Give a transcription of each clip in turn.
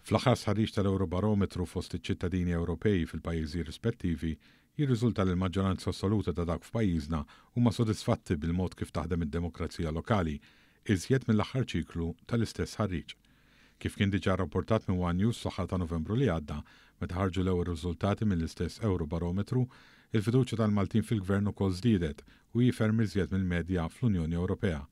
Fl-aħħar sħarriġ tal-Eurobarometru fost iċ-ċittadini Ewropej fil-pajjiżi rispettivi jirriżulta li l-maġġoranza assoluta ta' dak f'pajjiżna huma sodisfatti bil-mod kif taħdem id-demokrazija lokali, iżjed mill-aħħar ċiklu tal-istess ħarriġ. Kif kien diġà rapportat minn One News fl-aħħar ta' Novembru li għadda, meta ħarġu l-ewwel riżultati mill-istess Eurobarometru, il-fiduċja tal-Maltin fil-Gvern ukoll żdiedet u jiferm iżjed mill-medja fl-Unjoni Ewropea.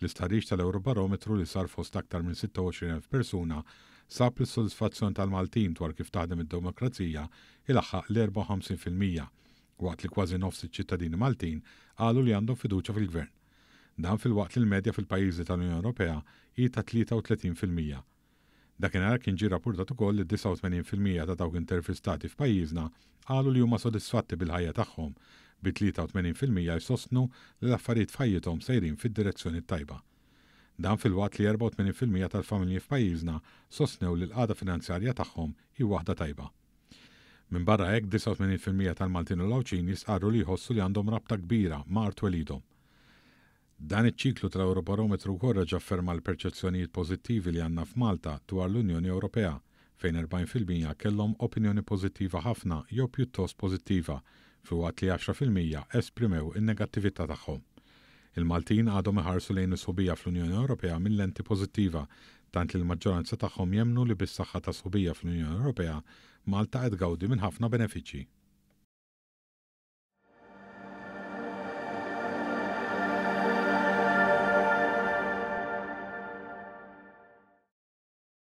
L-istħarriġ tal-Eurobarometru li sar fost aktar minn 26,000 persuna sab l-sodisfazzjon tal-Maltin dwar kif taħdem id-demokrazija ilaħħaq l-54%, waqt li kważi nofs iċ-ċittadini Maltin qalu li għandhom fiduċja fil-Gvern. Dan fil-waqt li l-medja fil-pajjiżi tal-Unjoni Ewropea hi ta' 33%. Dakinhar kien ġie rapportat ukoll li 89% ta' dawk intervistati f'pajjiżna qalu li huma sodisfatti bil-ħajja tagħhom, bi 83% jsostnu li l-affarijiet f'ħajjithom sejrin fid-direzzjoni tajba. Dan fil-waqt li 84% tal-familji f'pajjiżna sostnew li l-qagħda finanzjarja tagħhom hi waħda tajba. Minn barra hekk 89% tal-Maltin u l-Awċin jisqarru li jħossu li għandhom rabta kbira ma' art welidhom. Dan iċ-ċiklu tal-Eurobarometru wkoll ġafferma l-perċezzjonijiet pożittivi li għandna f'Malta dwar l-Unjoni Ewropea, fejn 40% kellhom opinjoni pożittiva ħafna jew pjuttost pożittiva, filwaqt li 10% esprimew in-negattività tagħhom. Il-Maltin għadhom iħarsu lejn is-sħubija fl-Unjoni Ewropea mill-lenti pożittiva, tant li l-maġġoranza tagħhom jemmnu li bis-saħħa ta' sħubija fl-Unjoni Ewropea Malta qed tgawdi minn ħafna benefiċċji.